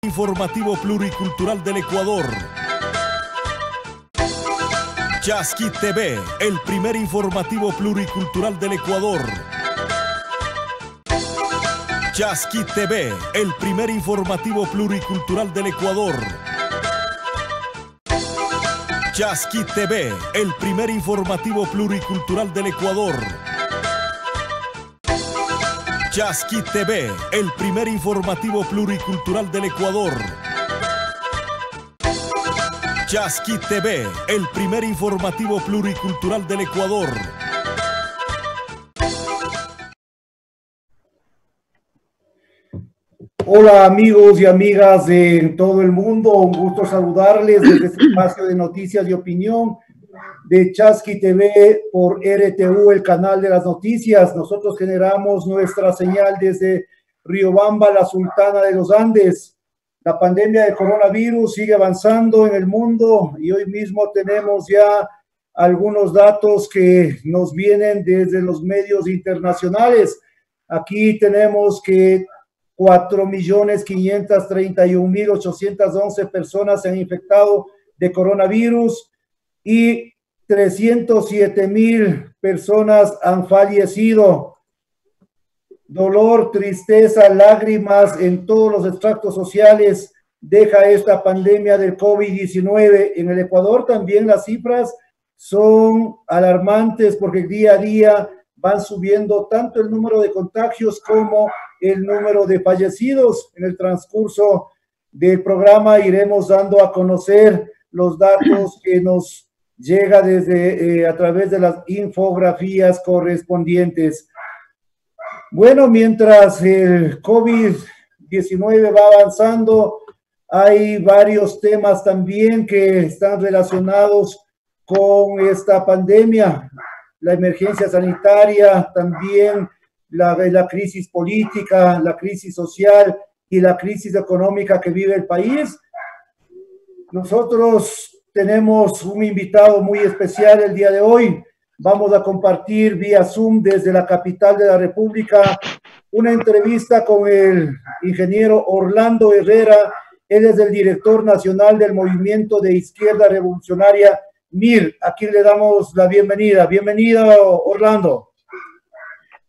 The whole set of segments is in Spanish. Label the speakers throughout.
Speaker 1: Informativo Pluricultural del Ecuador. Chasqui TV, el primer informativo pluricultural del Ecuador. Chasqui TV, el primer informativo pluricultural del Ecuador. Chasqui TV, el primer informativo pluricultural del Ecuador. Chasqui TV, el primer informativo pluricultural del Ecuador. Chasqui TV, el primer informativo pluricultural del Ecuador.
Speaker 2: Hola amigos y amigas de todo el mundo, un gusto saludarles desde este espacio de noticias y opinión de Chasqui TV por RTU, el canal de las noticias. Nosotros generamos nuestra señal desde Riobamba, la Sultana de los Andes. La pandemia de coronavirus sigue avanzando en el mundo y hoy mismo tenemos ya algunos datos que nos vienen desde los medios internacionales. Aquí tenemos que 4.531.811 personas se han infectado de coronavirus y 307.000 personas han fallecido. Dolor, tristeza, lágrimas en todos los estratos sociales deja esta pandemia del COVID-19. En el Ecuador también las cifras son alarmantes porque día a día van subiendo tanto el número de contagios como el número de fallecidos. En el transcurso del programa iremos dando a conocer los datos que nos llega desde a través de las infografías correspondientes. Bueno, mientras el COVID-19 va avanzando, hay varios temas también que están relacionados con esta pandemia. La emergencia sanitaria, también la crisis política, la crisis social y la crisis económica que vive el país. Nosotros tenemos un invitado muy especial el día de hoy. Vamos a compartir vía Zoom desde la capital de la República una entrevista con el ingeniero Orlando Herrera. Él es el director nacional del Movimiento de Izquierda Revolucionaria MIR. Aquí le damos la bienvenida. Bienvenido, Orlando.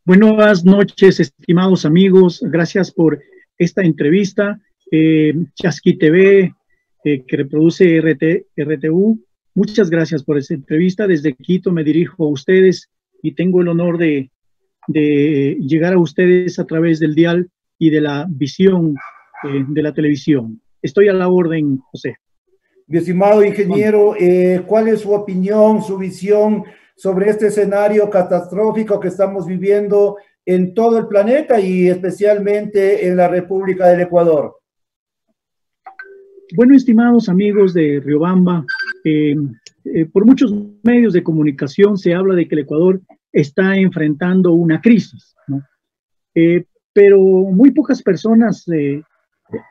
Speaker 3: Buenas noches, estimados amigos. Gracias por esta entrevista. Chasqui TV, que reproduce RTU. Muchas gracias por esta entrevista. Desde Quito me dirijo a ustedes y tengo el honor de llegar a ustedes a través del dial y de la visión de la televisión. Estoy a la orden, José.
Speaker 2: Mi estimado ingeniero, ¿cuál es su opinión, su visión sobre este escenario catastrófico que estamos viviendo en todo el planeta y especialmente en la República del Ecuador?
Speaker 3: Bueno, estimados amigos de Riobamba, por muchos medios de comunicación se habla de que el Ecuador está enfrentando una crisis, ¿no? Pero muy pocas personas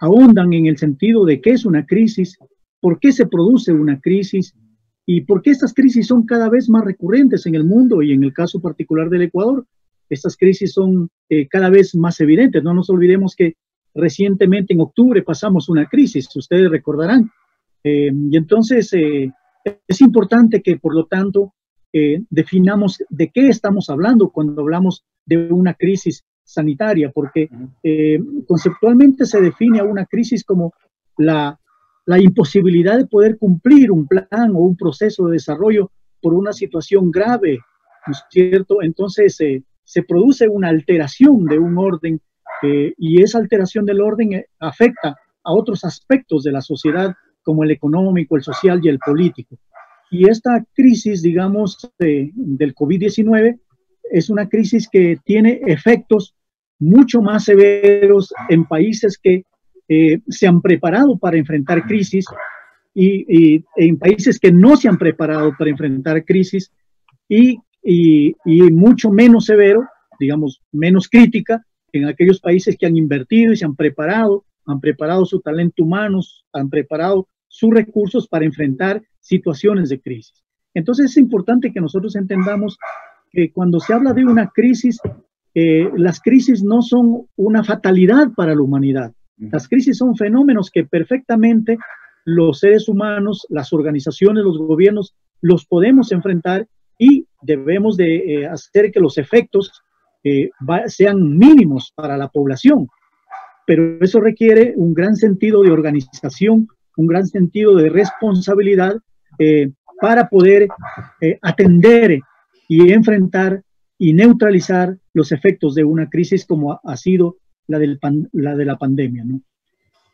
Speaker 3: ahondan en el sentido de qué es una crisis, por qué se produce una crisis y por qué estas crisis son cada vez más recurrentes en el mundo y en el caso particular del Ecuador. Estas crisis son cada vez más evidentes. No nos olvidemos que recientemente en octubre pasamos una crisis, ustedes recordarán. Y entonces es importante que, por lo tanto, definamos de qué estamos hablando cuando hablamos de una crisis sanitaria, porque conceptualmente se define a una crisis como la imposibilidad de poder cumplir un plan o un proceso de desarrollo por una situación grave, ¿no es cierto? Entonces se produce una alteración de un orden y esa alteración del orden afecta a otros aspectos de la sociedad como el económico, el social y el político. Y esta crisis, digamos, del COVID-19 es una crisis que tiene efectos mucho más severos en países que se han preparado para enfrentar crisis y en países que no se han preparado para enfrentar crisis y mucho menos severo, digamos, menos crítica en aquellos países que han invertido y se han preparado su talento humano, han preparado sus recursos para enfrentar situaciones de crisis. Entonces es importante que nosotros entendamos que cuando se habla de una crisis, las crisis no son una fatalidad para la humanidad. Las crisis son fenómenos que perfectamente los seres humanos, las organizaciones, los gobiernos, los podemos enfrentar y debemos de hacer que los efectos sean mínimos para la población. Pero eso requiere un gran sentido de organización, un gran sentido de responsabilidad para poder atender y enfrentar y neutralizar los efectos de una crisis como ha sido la de la pandemia, ¿no?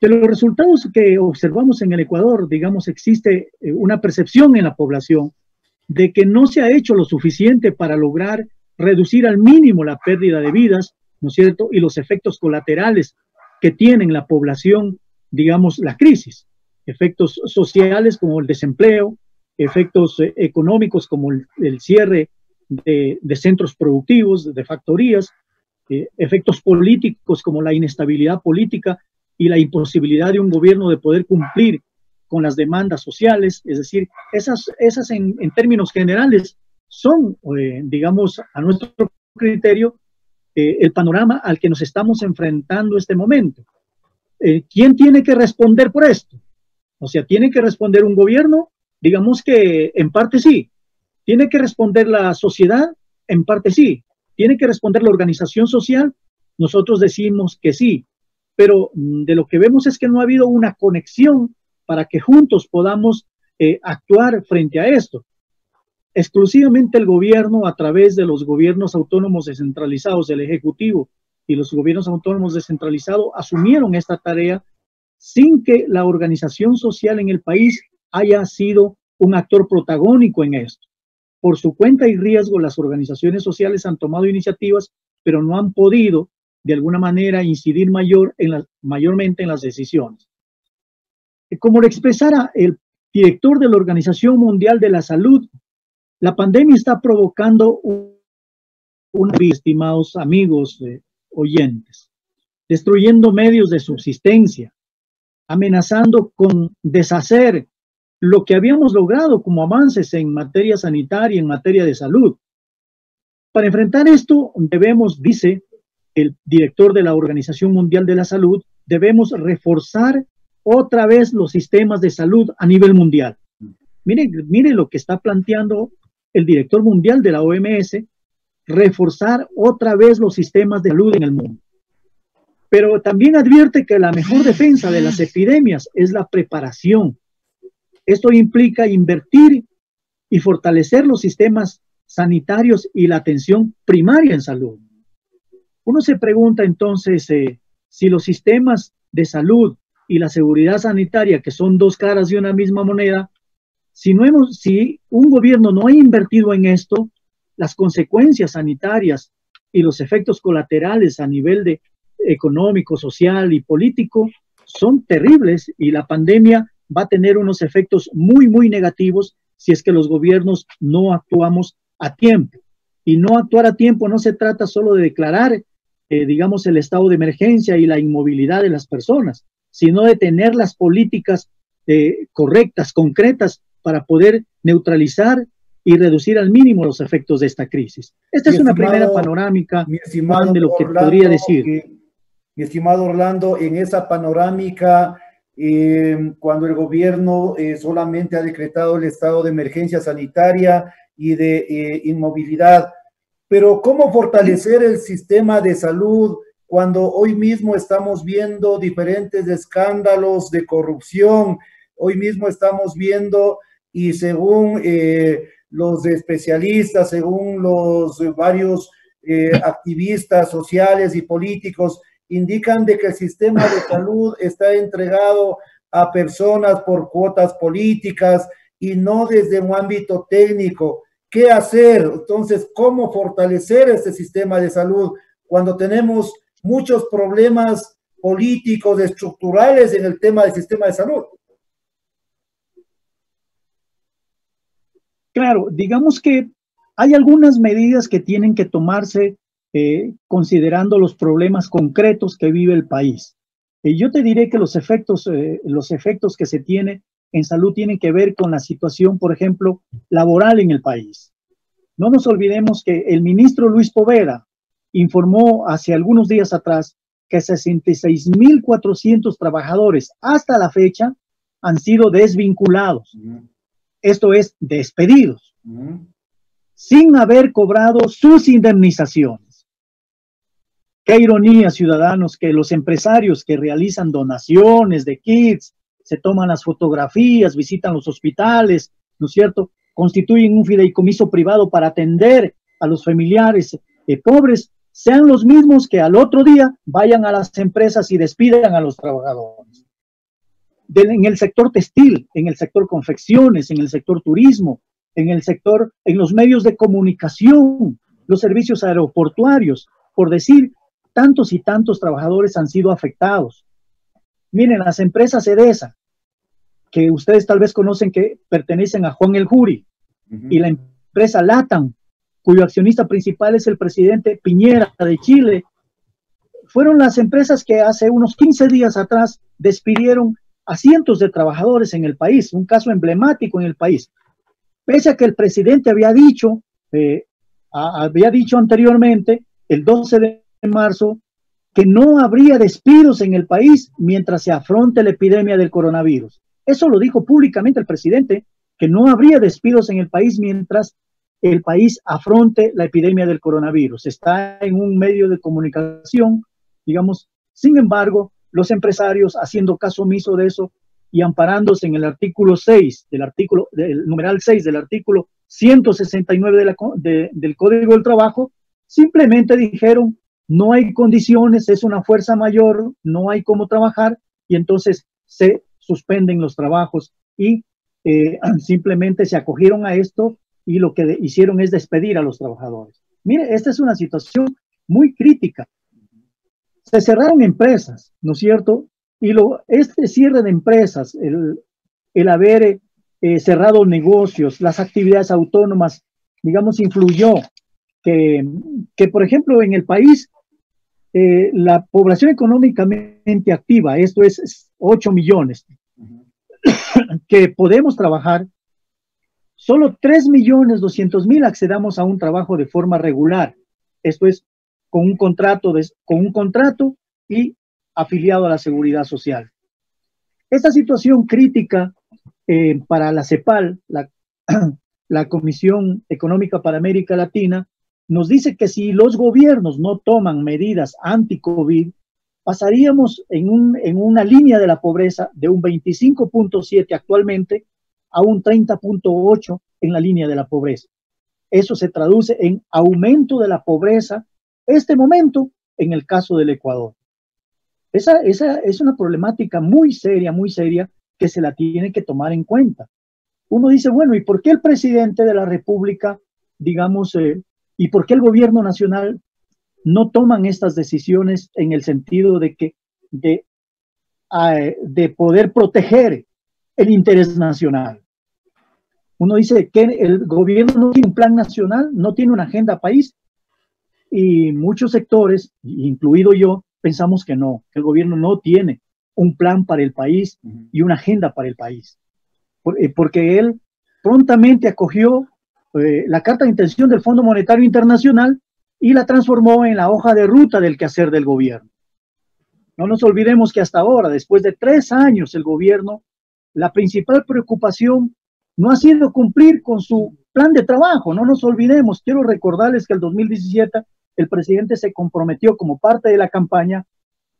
Speaker 3: De los resultados que observamos en el Ecuador, digamos, existe una percepción en la población de que no se ha hecho lo suficiente para lograr reducir al mínimo la pérdida de vidas, ¿no es cierto?, y los efectos colaterales que tiene en la población, digamos, la crisis. Efectos sociales como el desempleo, efectos económicos como el cierre de centros productivos, de factorías, efectos políticos como la inestabilidad política y la imposibilidad de un gobierno de poder cumplir con las demandas sociales. Es decir, esas en términos generales son, digamos, a nuestro criterio, el panorama al que nos estamos enfrentando en este momento. ¿Quién tiene que responder por esto? O sea, ¿tiene que responder un gobierno? Digamos que en parte sí. ¿Tiene que responder la sociedad? En parte sí. ¿Tiene que responder la organización social? Nosotros decimos que sí. Pero de lo que vemos es que no ha habido una conexión para que juntos podamos actuar frente a esto. Exclusivamente el gobierno, a través de los gobiernos autónomos descentralizados, el Ejecutivo y los gobiernos autónomos descentralizados, asumieron esta tarea sin que la organización social en el país haya sido un actor protagónico en esto. Por su cuenta y riesgo, las organizaciones sociales han tomado iniciativas, pero no han podido de alguna manera incidir mayormente en las decisiones. Como lo expresara el director de la Organización Mundial de la Salud, la pandemia está provocando estimados amigos oyentes, destruyendo medios de subsistencia, amenazando con deshacer lo que habíamos logrado como avances en materia sanitaria, en materia de salud. Para enfrentar esto debemos, dice el director de la Organización Mundial de la Salud, debemos reforzar otra vez los sistemas de salud a nivel mundial. Mire lo que está planteando el director mundial de la OMS, reforzar otra vez los sistemas de salud en el mundo. Pero también advierte que la mejor defensa de las epidemias es la preparación. Esto implica invertir y fortalecer los sistemas sanitarios y la atención primaria en salud. Uno se pregunta entonces si los sistemas de salud y la seguridad sanitaria, que son dos caras de una misma moneda, si un gobierno no ha invertido en esto, las consecuencias sanitarias y los efectos colaterales a nivel económico, social y político son terribles, y la pandemia va a tener unos efectos muy, muy negativos si es que los gobiernos no actuamos a tiempo. Y no actuar a tiempo no se trata solo de declarar, digamos, el estado de emergencia y la inmovilidad de las personas, sino de tener las políticas correctas, concretas, para poder neutralizar y reducir al mínimo los efectos de esta crisis. Esta es una primera panorámica, Juan, de lo que podría decir.
Speaker 2: Mi estimado Orlando, en esa panorámica, cuando el gobierno solamente ha decretado el estado de emergencia sanitaria y de inmovilidad, pero ¿cómo fortalecer el sistema de salud cuando hoy mismo estamos viendo diferentes escándalos de corrupción? Hoy mismo estamos viendo, y según los especialistas, según los varios activistas sociales y políticos, indican de que el sistema de salud está entregado a personas por cuotas políticas y no desde un ámbito técnico. ¿Qué hacer? Entonces, ¿cómo fortalecer este sistema de salud cuando tenemos muchos problemas políticos, estructurales en el tema del sistema de salud?
Speaker 3: Claro, digamos que hay algunas medidas que tienen que tomarse considerando los problemas concretos que vive el país. Yo te diré que los efectos que se tienen en salud tienen que ver con la situación, por ejemplo, laboral en el país. No nos olvidemos que el ministro Luis Poveda informó hace algunos días atrás que 66.400 trabajadores hasta la fecha han sido desvinculados. Esto es, despedidos, sin haber cobrado sus indemnizaciones. Qué ironía, ciudadanos, que los empresarios que realizan donaciones de kits, se toman las fotografías, visitan los hospitales, ¿no es cierto?, constituyen un fideicomiso privado para atender a los familiares pobres, sean los mismos que al otro día vayan a las empresas y despidan a los trabajadores. En el sector textil, en el sector confecciones, en el sector turismo, en los medios de comunicación, los servicios aeroportuarios, por decir, tantos y tantos trabajadores han sido afectados. Miren, las empresas EDESA, que ustedes tal vez conocen que pertenecen a Juan El Juri, y la empresa LATAM, cuyo accionista principal es el presidente Piñera de Chile, fueron las empresas que hace unos 15 días atrás despidieron a cientos de trabajadores en el país, un caso emblemático en el país. Pese a que el presidente había dicho anteriormente, el 12 de marzo, que no habría despidos en el país mientras se afronte la epidemia del coronavirus. Eso lo dijo públicamente el presidente, que no habría despidos en el país mientras el país afronte la epidemia del coronavirus. Está en un medio de comunicación, digamos. Sin embargo, los empresarios, haciendo caso omiso de eso y amparándose en el artículo 6, del numeral 6 del artículo 169 del Código del Trabajo, simplemente dijeron, no hay condiciones, es una fuerza mayor, no hay cómo trabajar, y entonces se suspenden los trabajos y simplemente se acogieron a esto y lo que hicieron es despedir a los trabajadores. Mire, esta es una situación muy crítica. Se cerraron empresas, ¿no es cierto? Y este cierre de empresas, el haber cerrado negocios, las actividades autónomas, digamos, influyó que por ejemplo, en el país, la población económicamente activa, esto es 8 millones, que podemos trabajar, solo 3.200.000 accedamos a un trabajo de forma regular. Esto es con un contrato y afiliado a la Seguridad Social. Esta situación crítica para la CEPAL, la Comisión Económica para América Latina, nos dice que si los gobiernos no toman medidas anti-COVID, pasaríamos en una línea de la pobreza de un 25.7 actualmente a un 30.8 en la línea de la pobreza. Eso se traduce en aumento de la pobreza, este momento, en el caso del Ecuador. Esa es una problemática muy seria, que se la tiene que tomar en cuenta. Uno dice, bueno, ¿y por qué el presidente de la República, digamos, y por qué el gobierno nacional no toman estas decisiones en el sentido de poder proteger el interés nacional? Uno dice que el gobierno no tiene un plan nacional, no tiene una agenda país, y muchos sectores, incluido yo, pensamos que no, que el gobierno no tiene un plan para el país y una agenda para el país, porque él prontamente acogió la carta de intención del Fondo Monetario Internacional y la transformó en la hoja de ruta del quehacer del gobierno. No nos olvidemos que hasta ahora, después de 3 años, el gobierno, la principal preocupación no ha sido cumplir con su plan de trabajo. No nos olvidemos, quiero recordarles que el 2017 el presidente se comprometió como parte de la campaña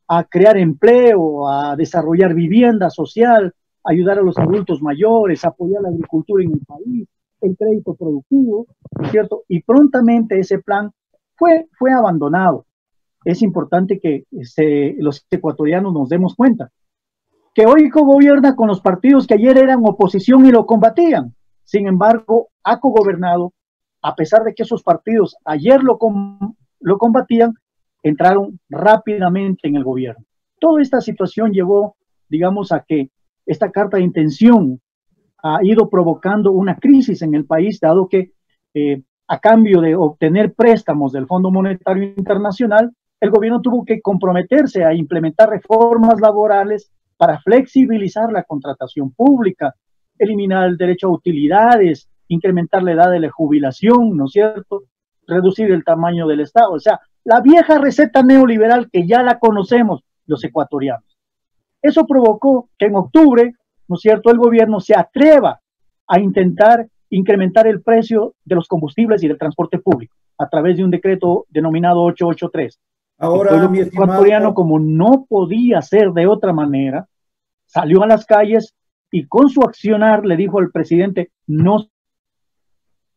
Speaker 3: a crear empleo, a desarrollar vivienda social, ayudar a los adultos mayores, apoyar la agricultura en el país, el crédito productivo, ¿cierto? Y prontamente ese plan fue abandonado. Es importante que los ecuatorianos nos demos cuenta que hoy cogobierna con los partidos que ayer eran oposición y lo combatían. Sin embargo, ha cogobernado, a pesar de que esos partidos ayer lo combatían, entraron rápidamente en el gobierno. Toda esta situación llevó, digamos, a que esta carta de intención ha ido provocando una crisis en el país, dado que a cambio de obtener préstamos del Fondo Monetario Internacional, el gobierno tuvo que comprometerse a implementar reformas laborales para flexibilizar la contratación pública, eliminar el derecho a utilidades, incrementar la edad de la jubilación, ¿no es cierto?, reducir el tamaño del Estado. O sea, la vieja receta neoliberal que ya la conocemos los ecuatorianos. Eso provocó que en octubre, ¿no es cierto?, el gobierno se atreva a intentar incrementar el precio de los combustibles y del transporte público a través de un decreto denominado 883.
Speaker 2: Ahora,
Speaker 3: el pueblo
Speaker 2: mi
Speaker 3: ecuatoriano,
Speaker 2: estimado,
Speaker 3: como no podía ser de otra manera, salió a las calles y con su accionar le dijo al presidente: no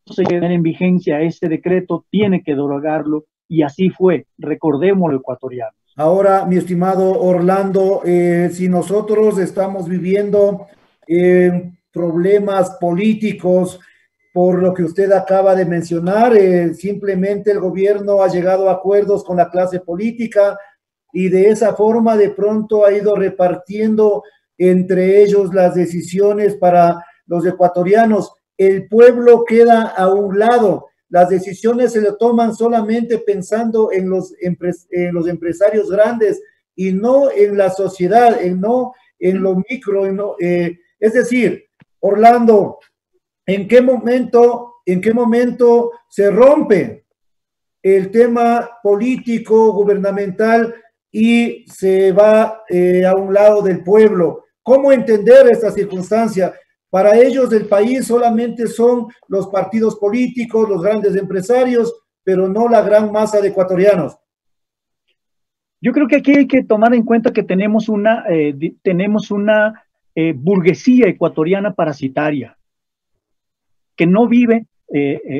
Speaker 3: se quede en vigencia este decreto, tiene que derogarlo, y así fue, recordémoslo, ecuatoriano.
Speaker 2: ahora, mi estimado Orlando, si nosotros estamos viviendo problemas políticos por lo que usted acaba de mencionar, simplemente el gobierno ha llegado a acuerdos con la clase política y de esa forma de pronto ha ido repartiendo entre ellos las decisiones para los ecuatorianos. El pueblo queda a un lado. Las decisiones se le toman solamente pensando en los empresarios grandes y no en la sociedad, no en lo micro. Es decir, Orlando, ¿en qué momento se rompe el tema político, gubernamental y se va a un lado del pueblo? ¿Cómo entender esta circunstancia? Para ellos el país solamente son los partidos políticos, los grandes empresarios, pero no la gran masa de ecuatorianos.
Speaker 3: Yo creo que aquí hay que tomar en cuenta que tenemos una burguesía ecuatoriana parasitaria, que no vive,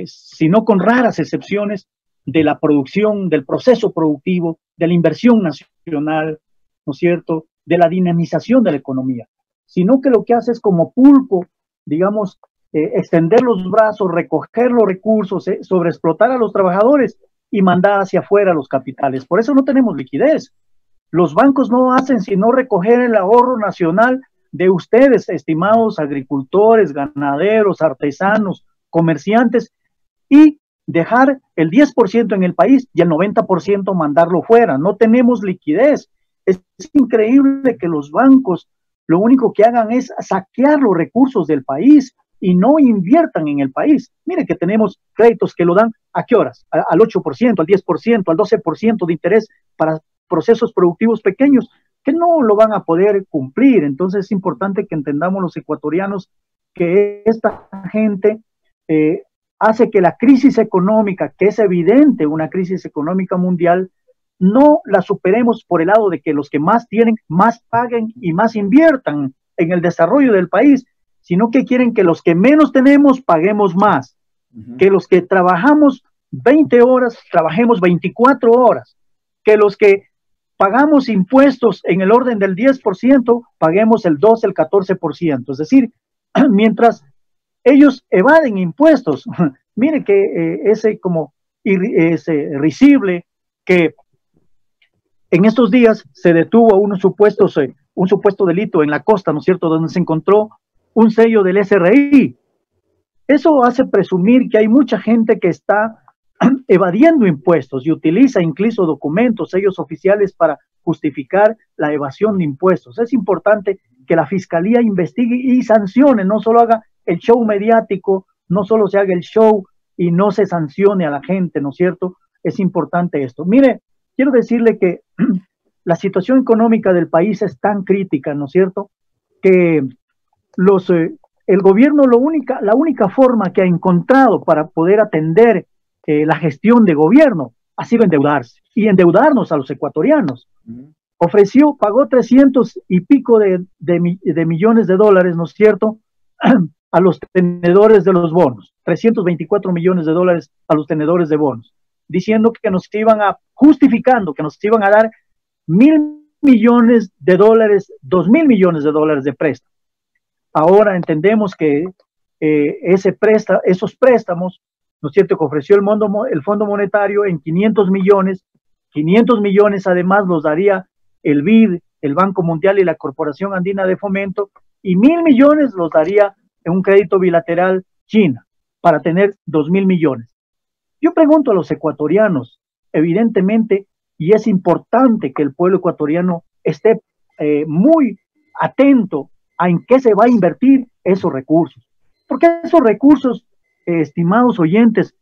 Speaker 3: sino con raras excepciones, de la producción, del proceso productivo, de la inversión nacional, ¿no es cierto?, de la dinamización de la economía, sino que lo que hace es como pulpo, digamos, extender los brazos, recoger los recursos, sobreexplotar a los trabajadores y mandar hacia afuera los capitales. Por eso no tenemos liquidez. Los bancos no hacen sino recoger el ahorro nacional de ustedes, estimados agricultores, ganaderos, artesanos, comerciantes, y dejar el 10% en el país y el 90% mandarlo fuera. No tenemos liquidez. Es increíble que los bancos lo único que hagan es saquear los recursos del país y no inviertan en el país. Mire que tenemos créditos que lo dan, ¿a qué horas? Al 8%, al 10%, al 12% de interés para procesos productivos pequeños que no lo van a poder cumplir. Entonces es importante que entendamos los ecuatorianos que esta gente hace que la crisis económica, que es evidente una crisis económica mundial, no la superemos por el lado de que los que más tienen, más paguen y más inviertan en el desarrollo del país, sino que quieren que los que menos tenemos paguemos más, que los que trabajamos 20 horas, trabajemos 24 horas, que los que pagamos impuestos en el orden del 10%, paguemos el 12, el 14%. Es decir, mientras ellos evaden impuestos, mire que ese risible que en estos días se detuvo un supuesto delito en la costa, ¿no es cierto?, donde se encontró un sello del SRI. Eso hace presumir que hay mucha gente que está evadiendo impuestos y utiliza incluso documentos, sellos oficiales para justificar la evasión de impuestos. Es importante que la Fiscalía investigue y sancione, no solo haga el show mediático, no solo se haga el show y no se sancione a la gente, ¿no es cierto? Es importante esto. Mire, quiero decirle que la situación económica del país es tan crítica, ¿no es cierto?, que el gobierno la única forma que ha encontrado para poder atender la gestión de gobierno ha sido endeudarse y endeudarnos a los ecuatorianos. Pagó 300 y pico de millones de dólares, ¿no es cierto?, a los tenedores de los bonos, 324 millones de dólares a los tenedores de bonos, diciendo que justificando que nos iban a dar 1.000 millones de dólares, 2.000 millones de dólares de préstamo. Ahora entendemos que esos préstamos, ¿no es cierto?, que ofreció el Fondo Monetario en 500 millones además los daría el BID, el Banco Mundial y la Corporación Andina de Fomento, y 1.000 millones los daría en un crédito bilateral China, para tener 2.000 millones. Yo pregunto a los ecuatorianos, evidentemente, y es importante que el pueblo ecuatoriano esté muy atento a en qué se va a invertir esos recursos, porque esos recursos, estimados oyentes,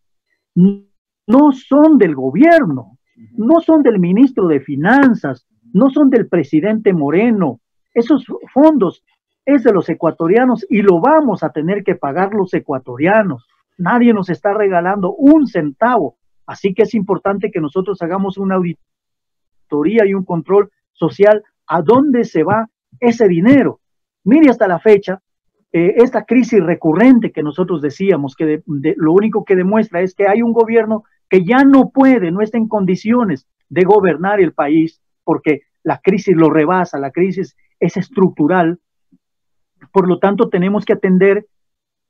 Speaker 3: no son del gobierno, no son del ministro de Finanzas, no son del presidente Moreno. Esos fondos es de los ecuatorianos y lo vamos a tener que pagar los ecuatorianos. Nadie nos está regalando un centavo. Así que es importante que nosotros hagamos una auditoría y un control social a dónde se va ese dinero. Mire, hasta la fecha, esta crisis recurrente que nosotros decíamos, que lo único que demuestra es que hay un gobierno que ya no puede, no está en condiciones de gobernar el país, porque la crisis lo rebasa, la crisis es estructural. Por lo tanto, tenemos que atender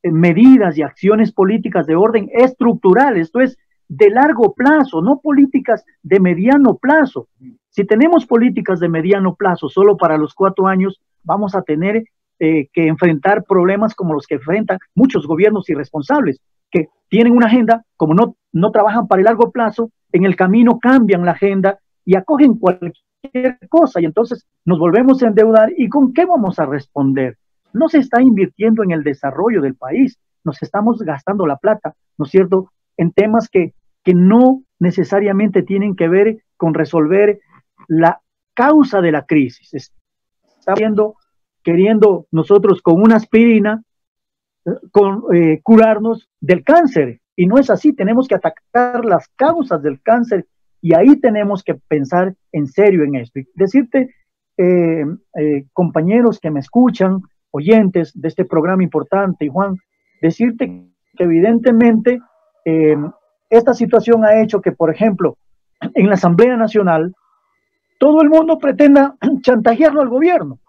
Speaker 3: medidas y acciones políticas de orden estructural, esto es de largo plazo, no políticas de mediano plazo. Si tenemos políticas de mediano plazo solo para los 4 años, vamos a tener que enfrentar problemas como los que enfrentan muchos gobiernos irresponsables, que tienen una agenda, como no trabajan para el largo plazo, en el camino cambian la agenda y acogen cualquier cosa y entonces nos volvemos a endeudar. ¿Y con qué vamos a responder? No se está invirtiendo en el desarrollo del país, nos estamos gastando la plata, ¿no es cierto?, en temas que no necesariamente tienen que ver con resolver la causa de la crisis. Está queriendo nosotros con una aspirina curarnos del cáncer, y no es así. Tenemos que atacar las causas del cáncer y ahí tenemos que pensar en serio en esto. Y decirte, compañeros que me escuchan, oyentes de este programa importante, y Juan, decirte que evidentemente esta situación ha hecho que, por ejemplo, en la Asamblea Nacional, todo el mundo pretenda chantajearlo al gobierno.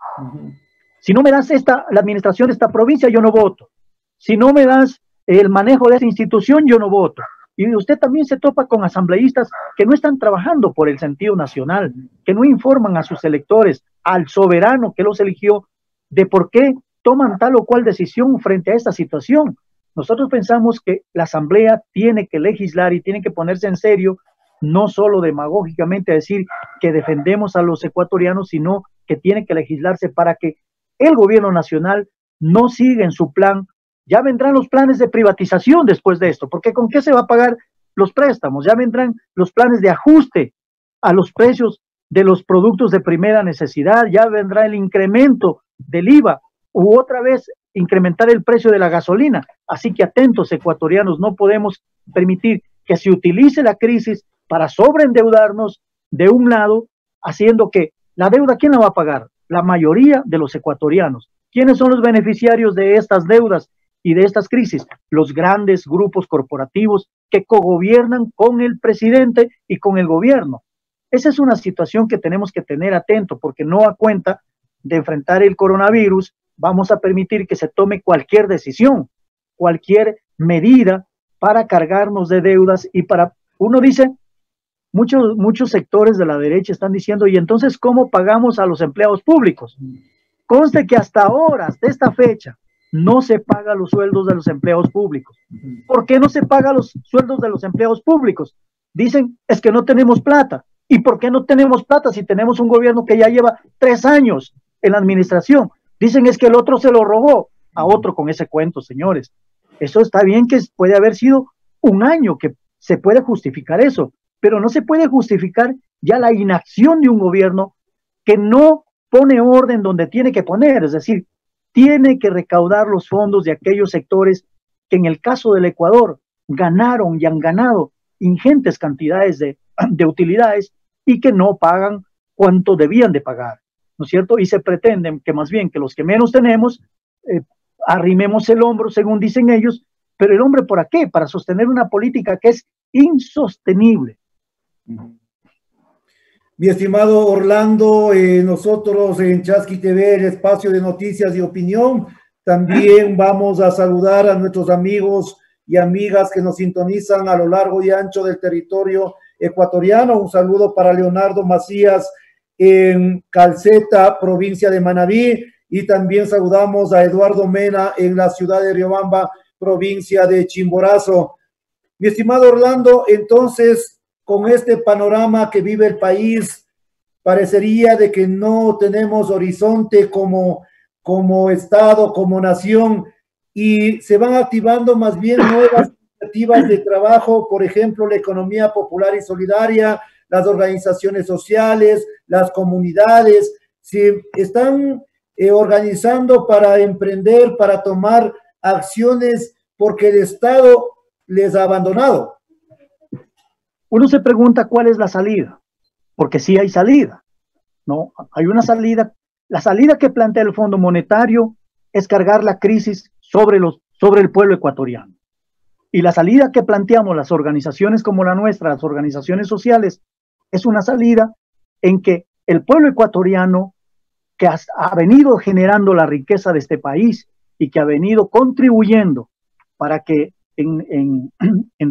Speaker 3: Si no me das la administración de esta provincia, yo no voto. Si no me das el manejo de esta institución, yo no voto. Y usted también se topa con asambleístas que no están trabajando por el sentido nacional, que no informan a sus electores, al soberano que los eligió, de por qué toman tal o cual decisión frente a esta situación. Nosotros pensamos que la Asamblea tiene que legislar y tiene que ponerse en serio, no solo demagógicamente a decir que defendemos a los ecuatorianos, sino que tiene que legislarse para que el gobierno nacional no siga en su plan. Ya vendrán los planes de privatización después de esto, porque ¿con qué se va a pagar los préstamos? Ya vendrán los planes de ajuste a los precios de los productos de primera necesidad, ya vendrá el incremento del IVA, u otra vez incrementar el precio de la gasolina. Así que atentos, ecuatorianos, no podemos permitir que se utilice la crisis para sobreendeudarnos de un lado, haciendo que la deuda, ¿quién la va a pagar? La mayoría de los ecuatorianos. ¿Quiénes son los beneficiarios de estas deudas y de estas crisis? Los grandes grupos corporativos que cogobiernan con el presidente y con el gobierno. Esa es una situación que tenemos que tener atento, porque no a cuenta de enfrentar el coronavirus vamos a permitir que se tome cualquier decisión, cualquier medida para cargarnos de deudas y para, uno dice, muchos sectores de la derecha están diciendo, ¿y entonces cómo pagamos a los empleados públicos? Conste que hasta ahora, hasta esta fecha, no se paga los sueldos de los empleados públicos. ¿Por qué no se paga los sueldos de los empleados públicos? Dicen, es que no tenemos plata. ¿Y por qué no tenemos plata si tenemos un gobierno que ya lleva 3 años en la administración? Dicen, es que el otro se lo robó a otro con ese cuento, señores. Eso está bien, que puede haber sido 1 año, que se puede justificar eso, pero no se puede justificar ya la inacción de un gobierno que no pone orden donde tiene que poner, es decir, tiene que recaudar los fondos de aquellos sectores que en el caso del Ecuador ganaron y han ganado ingentes cantidades de utilidades y que no pagan cuanto debían de pagar, ¿no es cierto? Y se pretenden que más bien que los que menos tenemos arrimemos el hombro, según dicen ellos, pero el hombre ¿para qué? Para sostener una política que es insostenible.
Speaker 2: Mi estimado Orlando, nosotros en Chasqui TV, el espacio de noticias y opinión, también vamos a saludar a nuestros amigos y amigas que nos sintonizan a lo largo y ancho del territorio ecuatoriano. Un saludo para Leonardo Macías en Calceta, provincia de Manabí, y también saludamos a Eduardo Mena en la ciudad de Riobamba, provincia de Chimborazo. Mi estimado Orlando, entonces, con este panorama que vive el país, parecería de que no tenemos horizonte como Estado, como nación, y se van activando más bien nuevas iniciativas de trabajo, por ejemplo, la economía popular y solidaria, las organizaciones sociales, las comunidades, se están organizando para emprender, para tomar acciones porque el Estado les ha abandonado.
Speaker 3: Uno se pregunta cuál es la salida, porque sí hay salida, ¿no? Hay una salida. La salida que plantea el Fondo Monetario es cargar la crisis sobre el pueblo ecuatoriano. Y la salida que planteamos las organizaciones como la nuestra, las organizaciones sociales, es una salida en que el pueblo ecuatoriano, que ha venido generando la riqueza de este país y que ha venido contribuyendo para que en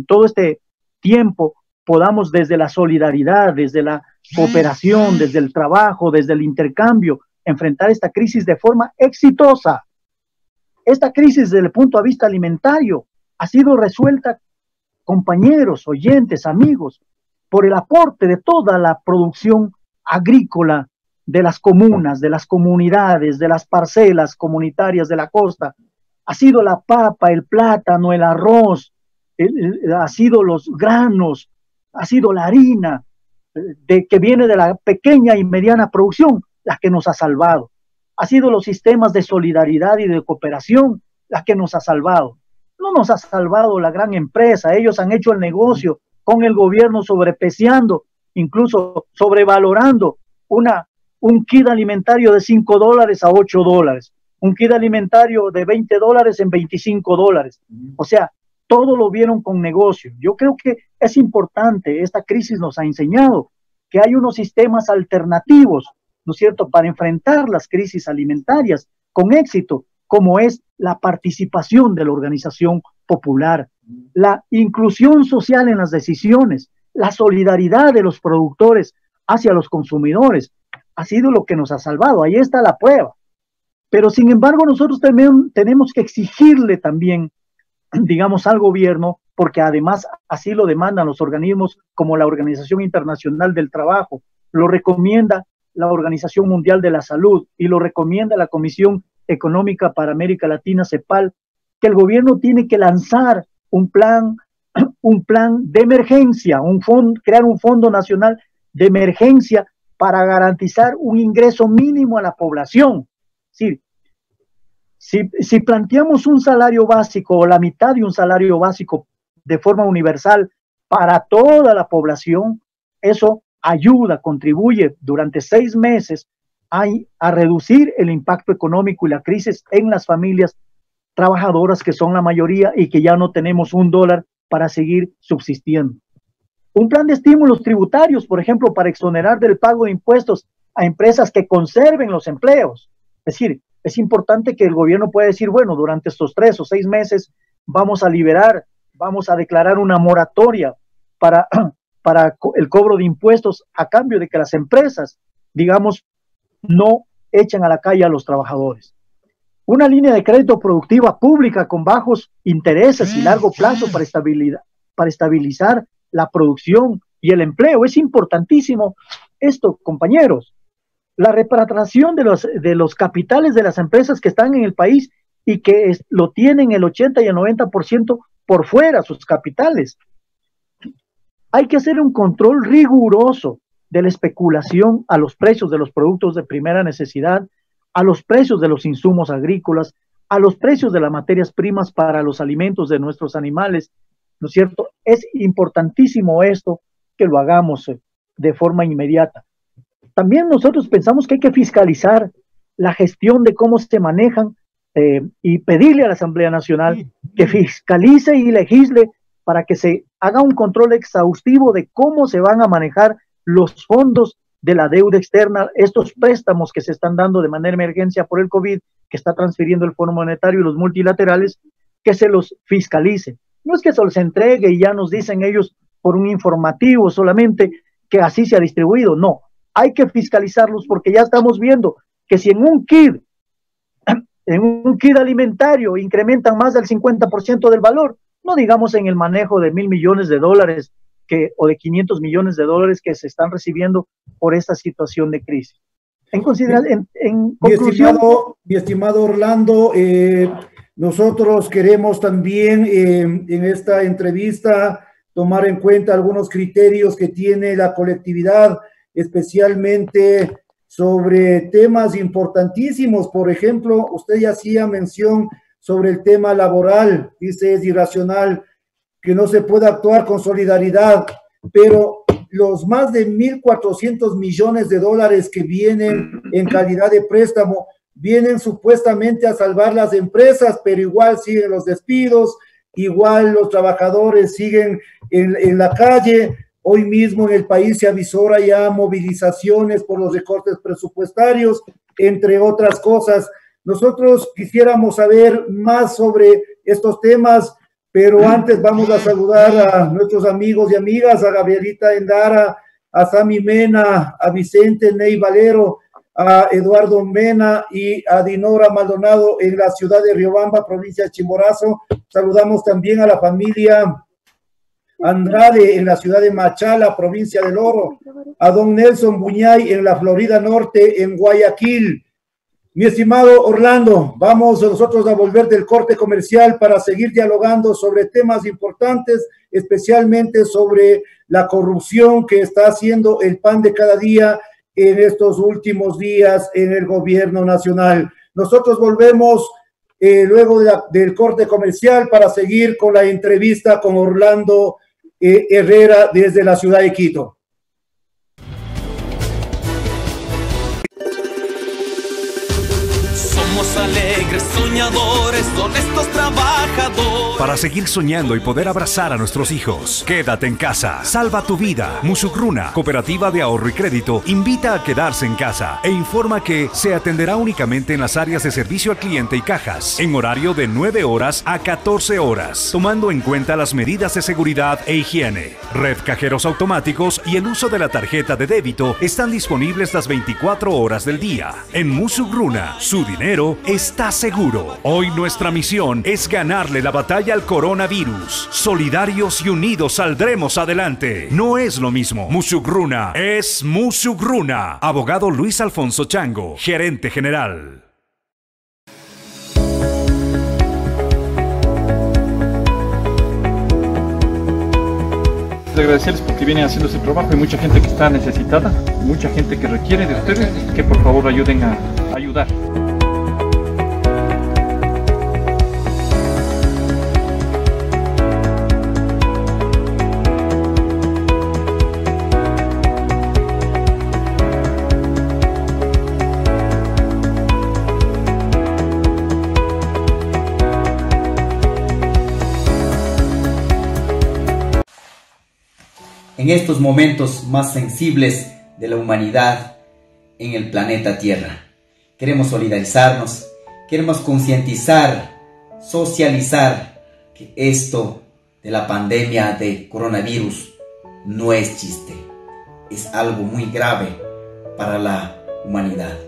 Speaker 3: todo este tiempo podamos, desde la solidaridad, desde la cooperación, desde el trabajo, desde el intercambio, enfrentar esta crisis de forma exitosa. Esta crisis, desde el punto de vista alimentario, ha sido resuelta, compañeros, oyentes, amigos, por el aporte de toda la producción agrícola de las comunas, de las comunidades, de las parcelas comunitarias de la costa. Ha sido la papa, el plátano, el arroz, ha sido los granos, ha sido la harina, que viene de la pequeña y mediana producción, la que nos ha salvado. Ha sido los sistemas de solidaridad y de cooperación la que nos ha salvado. No nos ha salvado la gran empresa. Ellos han hecho el negocio con el gobierno sobrepreciando, incluso sobrevalorando un kit alimentario de $5 a $8, un kit alimentario de $20 en $25. O sea, todo lo vieron con negocio. Yo creo que es importante, esta crisis nos ha enseñado que hay unos sistemas alternativos, ¿no es cierto?, para enfrentar las crisis alimentarias con éxito, como es la participación de la organización popular, la inclusión social en las decisiones, la solidaridad de los productores hacia los consumidores. Ha sido lo que nos ha salvado. Ahí está la prueba. Pero sin embargo, nosotros también tenemos que exigirle también, digamos, al gobierno, porque además así lo demandan los organismos como la Organización Internacional del Trabajo, lo recomienda la Organización Mundial de la Salud y lo recomienda la Comisión Económica para América Latina, CEPAL, que el gobierno tiene que lanzar un plan de emergencia, crear un fondo nacional de emergencia para garantizar un ingreso mínimo a la población. Sí. Si planteamos un salario básico o la mitad de un salario básico de forma universal para toda la población, eso ayuda, contribuye durante 6 meses a reducir el impacto económico y la crisis en las familias trabajadoras, que son la mayoría y que ya no tenemos $1 para seguir subsistiendo. Un plan de estímulos tributarios, por ejemplo, para exonerar del pago de impuestos a empresas que conserven los empleos. Es decir, es importante que el gobierno pueda decir, bueno, durante estos 3 o 6 meses vamos a liberar, vamos a declarar una moratoria para el cobro de impuestos a cambio de que las empresas, digamos, no echen a la calle a los trabajadores. Una línea de crédito productiva pública con bajos intereses y largo plazo para estabilizar la producción y el empleo. Es importantísimo esto, compañeros. La repatriación de los capitales de las empresas que están en el país y que lo tienen el 80 y el 90% por fuera, sus capitales. Hay que hacer un control riguroso de la especulación a los precios de los productos de primera necesidad, a los precios de los insumos agrícolas, a los precios de las materias primas para los alimentos de nuestros animales, ¿no es cierto? Es importantísimo esto, que lo hagamos de forma inmediata. También nosotros pensamos que hay que fiscalizar la gestión de cómo se manejan y pedirle a la Asamblea Nacional que fiscalice y legisle para que se haga un control exhaustivo de cómo se van a manejar los fondos de la deuda externa, estos préstamos que se están dando de manera de emergencia por el COVID, que está transfiriendo el Fondo Monetario y los multilaterales, que se los fiscalice. No es que se los entregue y ya nos dicen ellos por un informativo solamente que así se ha distribuido, no. Hay que fiscalizarlos porque ya estamos viendo que si en un kit alimentario incrementan más del 50% del valor, no digamos en el manejo de $1.000 millones o de $500 millones que se están recibiendo por esta situación de crisis. En conclusión,
Speaker 2: mi estimado Orlando, nosotros queremos también en esta entrevista tomar en cuenta algunos criterios que tiene la colectividad, especialmente sobre temas importantísimos. Por ejemplo, usted ya hacía mención sobre el tema laboral, dice es irracional que no se pueda actuar con solidaridad, pero los más de 1.400 millones de dólares que vienen en calidad de préstamo, vienen supuestamente a salvar las empresas, pero igual siguen los despidos, igual los trabajadores siguen en la calle. Hoy mismo en el país se avisora ya movilizaciones por los recortes presupuestarios, entre otras cosas. Nosotros quisiéramos saber más sobre estos temas, pero antes vamos a saludar a nuestros amigos y amigas, a Gabrielita Endara, a Sami Mena, a Vicente Ney Valero, a Eduardo Mena y a Dinora Maldonado en la ciudad de Riobamba, provincia de Chimborazo. Saludamos también a la familia Andrade en la ciudad de Machala, provincia del Oro, a don Nelson Buñay en la Florida Norte, en Guayaquil. Mi estimado Orlando, vamos nosotros a volver del corte comercial para seguir dialogando sobre temas importantes, especialmente sobre la corrupción que está haciendo el pan de cada día en estos últimos días en el gobierno nacional. Nosotros volvemos luego del corte comercial para seguir con la entrevista con Orlando Herrera desde la ciudad de Quito.
Speaker 4: Somos alegres, soñadores, honestos trabajadores.
Speaker 1: Para seguir soñando y poder abrazar a nuestros hijos, quédate en casa. Salva tu vida. Musugruna, Cooperativa de Ahorro y Crédito, invita a quedarse en casa e informa que se atenderá únicamente en las áreas de servicio al cliente y cajas, en horario de 9 horas a 14 horas, tomando en cuenta las medidas de seguridad e higiene. Red Cajeros Automáticos y el uso de la tarjeta de débito están disponibles las 24 horas del día. En Musugruna, su dinero está seguro. Hoy nuestra misión es ganarle la batalla al coronavirus. Solidarios y unidos saldremos adelante. No es lo mismo. Musugruna es Musugruna. Abogado Luis Alfonso Chango, gerente general.
Speaker 5: Agradecerles porque vienen haciendo ese trabajo. Hay mucha gente que está necesitada, mucha gente que requiere de ustedes, que por favor ayuden a ayudar.
Speaker 6: En estos momentos más sensibles de la humanidad en el planeta Tierra, queremos solidarizarnos, queremos concientizar, socializar que esto de la pandemia de coronavirus no es chiste, es algo muy grave para la humanidad.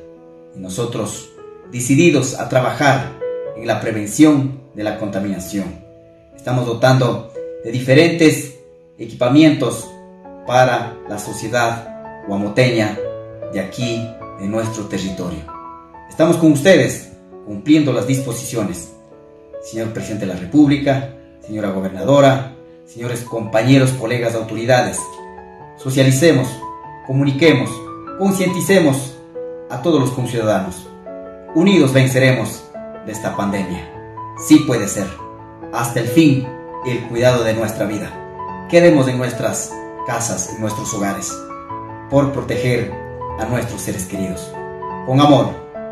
Speaker 6: Y nosotros, decididos a trabajar en la prevención de la contaminación, estamos dotando de diferentes equipamientos para la sociedad guamoteña de aquí, de nuestro territorio. Estamos con ustedes, cumpliendo las disposiciones. Señor Presidente de la República, señora Gobernadora, señores compañeros, colegas, autoridades, socialicemos, comuniquemos, concienticemos a todos los conciudadanos. Unidos venceremos de esta pandemia. Sí puede ser. Hasta el fin, el cuidado de nuestra vida. Quedemos en nuestras casas, en nuestros hogares, por proteger a nuestros seres queridos. Con amor,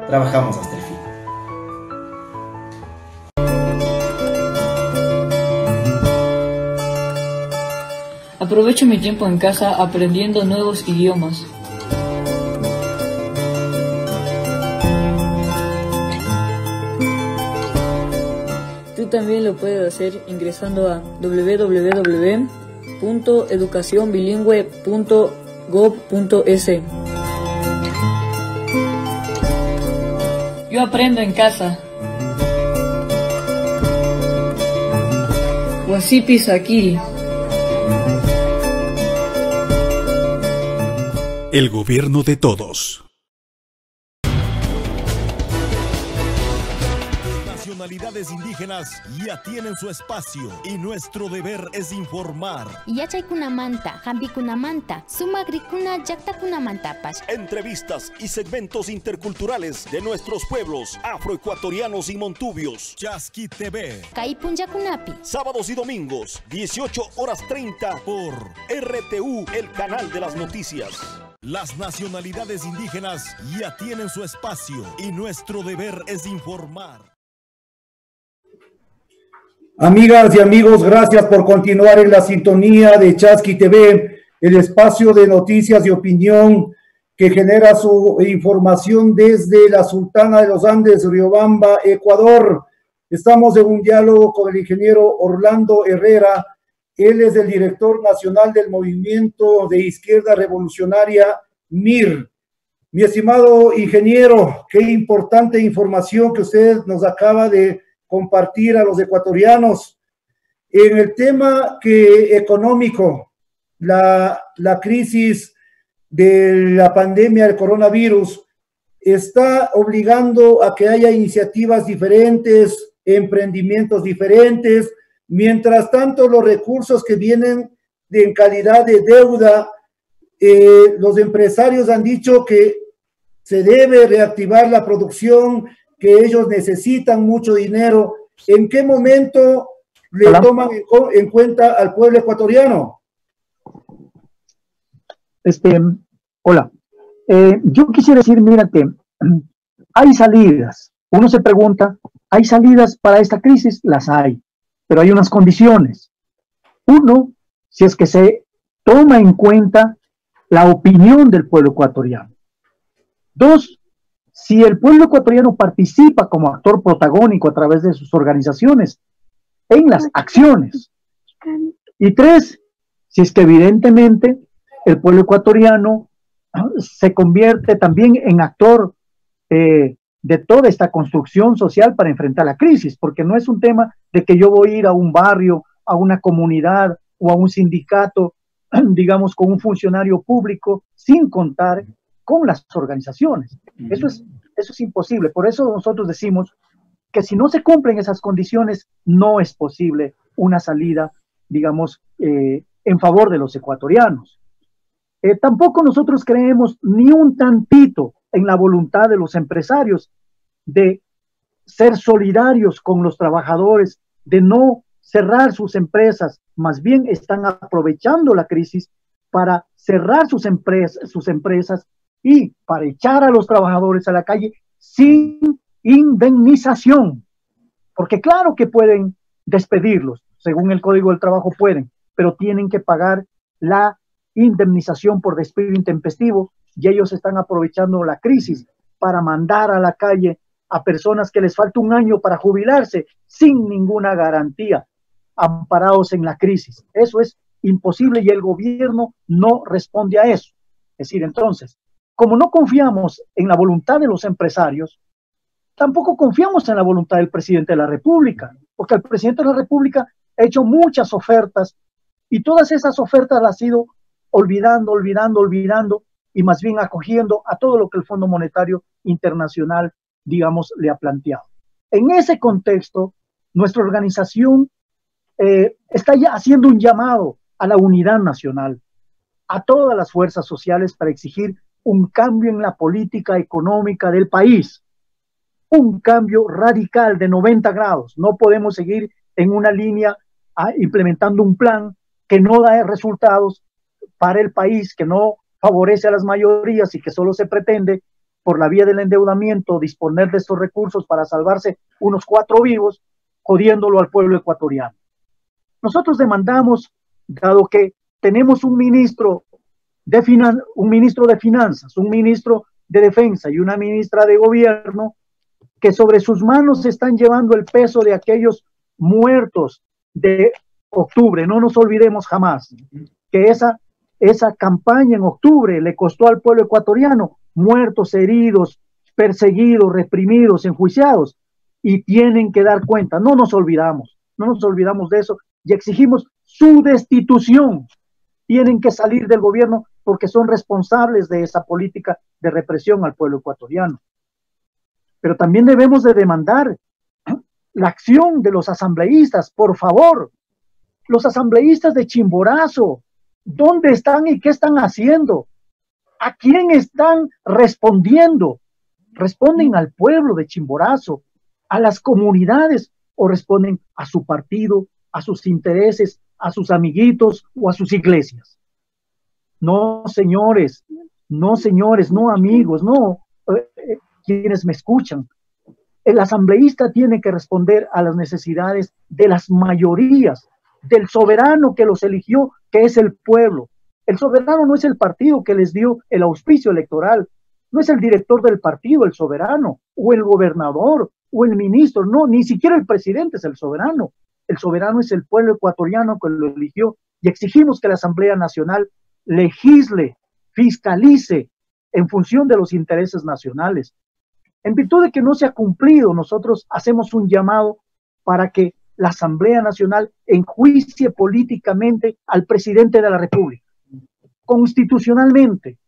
Speaker 6: trabajamos hasta el fin.
Speaker 7: Aprovecho mi tiempo en casa aprendiendo nuevos idiomas. Tú también lo puedes hacer ingresando a www.educacionbilingüe.gov.es. Yo aprendo en casa. Wasipi Sakiri.
Speaker 1: El gobierno de todos.
Speaker 8: nacionalidades indígenas ya tienen su espacio y nuestro deber es informar.
Speaker 9: Yachaykunamanta, Hampikunamanta, Sumagrikuna Yaktakunamantapas.
Speaker 8: Entrevistas y segmentos interculturales de nuestros pueblos afroecuatorianos y montubios. Chasqui TV.
Speaker 9: Kaipunyakunapi.
Speaker 8: Sábados y domingos, 18:30 por RTU, el canal de las noticias. Las nacionalidades indígenas ya tienen su espacio y nuestro deber es informar.
Speaker 2: Amigas y amigos, gracias por continuar en la sintonía de Chasqui TV, el espacio de noticias y opinión que genera su información desde la Sultana de los Andes, Riobamba, Ecuador. Estamos en un diálogo con el ingeniero Orlando Herrera. Él es el director nacional del Movimiento de Izquierda Revolucionaria, MIR. Mi estimado ingeniero, qué importante información que usted nos acaba de compartir a los ecuatorianos. En el tema económico, la crisis de la pandemia del coronavirus está obligando a que haya iniciativas diferentes, emprendimientos diferentes. Mientras tanto, los recursos que vienen en calidad de deuda, los empresarios han dicho que se debe reactivar la producción, que ellos necesitan mucho dinero. ¿En qué momento le toman en cuenta al pueblo ecuatoriano?
Speaker 3: Hola. Yo quisiera decir, mira que hay salidas. Uno se pregunta, ¿hay salidas para esta crisis? Las hay. Pero hay unas condiciones. Uno, si es que se toma en cuenta la opinión del pueblo ecuatoriano. Dos, si el pueblo ecuatoriano participa como actor protagónico a través de sus organizaciones en las acciones. Y tres, si es que evidentemente el pueblo ecuatoriano se convierte también en actor de toda esta construcción social para enfrentar la crisis, porque no es un tema de que yo voy a ir a un barrio, a una comunidad o a un sindicato, digamos, con un funcionario público, sin contar con las organizaciones. Eso es imposible. Por eso nosotros decimos que si no se cumplen esas condiciones, no es posible una salida, digamos, en favor de los ecuatorianos. Tampoco nosotros creemos ni un tantito en la voluntad de los empresarios de ser solidarios con los trabajadores, de no cerrar sus empresas, más bien están aprovechando la crisis para cerrar sus empresas y para echar a los trabajadores a la calle sin indemnización, porque claro que pueden despedirlos, según el Código del Trabajo pueden, pero tienen que pagar la indemnización por despido intempestivo, y ellos están aprovechando la crisis para mandar a la calle a personas que les falta un año para jubilarse sin ninguna garantía, amparados en la crisis. Eso es imposible y el gobierno no responde a eso. Es decir, entonces, como no confiamos en la voluntad de los empresarios, tampoco confiamos en la voluntad del presidente de la República, porque el presidente de la República ha hecho muchas ofertas y todas esas ofertas las ha ido olvidando y más bien acogiendo a todo lo que el Fondo Monetario Internacional, digamos, le ha planteado. En ese contexto, nuestra organización está ya haciendo un llamado a la unidad nacional, a todas las fuerzas sociales para exigir un cambio en la política económica del país, un cambio radical de 90 grados. No podemos seguir en una línea implementando un plan que no da resultados para el país, que no favorece a las mayorías y que solo se pretende, por la vía del endeudamiento, disponer de estos recursos para salvarse unos 4 vivos, jodiéndolo al pueblo ecuatoriano. Nosotros demandamos, dado que tenemos un ministro de Finanzas, un ministro de Defensa y una ministra de Gobierno, que sobre sus manos están llevando el peso de aquellos muertos de octubre. No nos olvidemos jamás que esa campaña en octubre le costó al pueblo ecuatoriano muertos, heridos, perseguidos, reprimidos, enjuiciados, y tienen que dar cuenta. No nos olvidamos de eso y exigimos su destitución. Tienen que salir del gobierno porque son responsables de esa política de represión al pueblo ecuatoriano. Pero también debemos de demandar la acción de los asambleístas, por favor. Los asambleístas de Chimborazo, ¿dónde están y qué están haciendo? ¿A quién están respondiendo? ¿Responden al pueblo de Chimborazo, a las comunidades, o responden a su partido, a sus intereses, a sus amiguitos o a sus iglesias? No, señores, no amigos, no, quienes me escuchan. El asambleísta tiene que responder a las necesidades de las mayorías, del soberano que los eligió, que es el pueblo. El soberano no es el partido que les dio el auspicio electoral, no es el director del partido el soberano, o el gobernador, o el ministro, no, ni siquiera el presidente es el soberano. El soberano es el pueblo ecuatoriano que lo eligió, y exigimos que la Asamblea Nacional legisle, fiscalice en función de los intereses nacionales. En virtud de que no se ha cumplido, nosotros hacemos un llamado para que la Asamblea Nacional enjuicie políticamente al presidente de la República. Constitucionalmente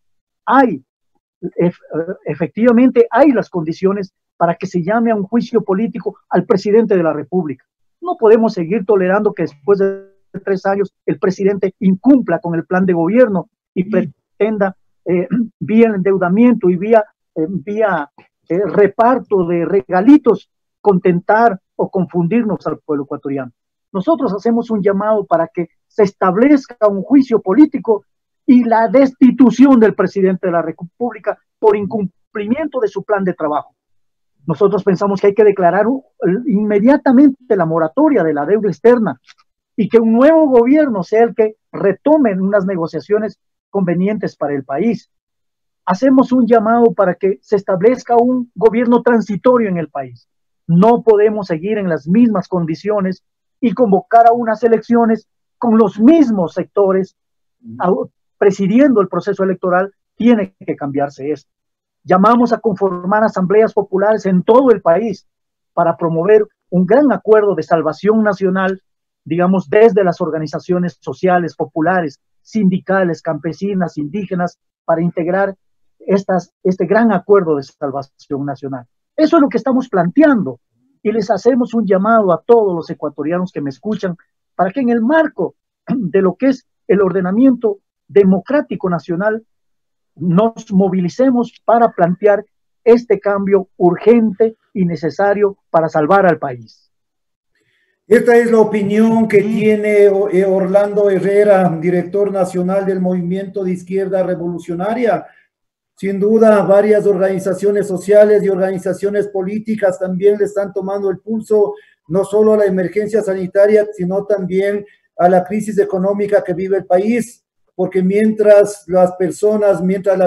Speaker 3: efectivamente hay las condiciones para que se llame a un juicio político al presidente de la República. No podemos seguir tolerando que después de 3 años el presidente incumpla con el plan de gobierno y pretenda vía el endeudamiento y vía reparto de regalitos contentar o confundirnos al pueblo ecuatoriano. Nosotros hacemos un llamado para que se establezca un juicio político y la destitución del presidente de la República por incumplimiento de su plan de trabajo. Nosotros pensamos que hay que declarar inmediatamente la moratoria de la deuda externa y que un nuevo gobierno sea el que retome unas negociaciones convenientes para el país. Hacemos un llamado para que se establezca un gobierno transitorio en el país. No podemos seguir en las mismas condiciones y convocar a unas elecciones con los mismos sectores presidiendo el proceso electoral. Tiene que cambiarse esto. Llamamos a conformar asambleas populares en todo el país para promover un gran acuerdo de salvación nacional, digamos, desde las organizaciones sociales, populares, sindicales, campesinas, indígenas, para integrar este gran acuerdo de salvación nacional. Eso es lo que estamos planteando y les hacemos un llamado a todos los ecuatorianos que me escuchan para que en el marco de lo que es el ordenamiento democrático nacional nos movilicemos para plantear este cambio urgente y necesario para salvar al país.
Speaker 2: Esta es la opinión que tiene Orlando Herrera, director nacional del Movimiento de Izquierda Revolucionaria. Sin duda, varias organizaciones sociales y organizaciones políticas también le están tomando el pulso, no solo a la emergencia sanitaria, sino también a la crisis económica que vive el país, porque mientras las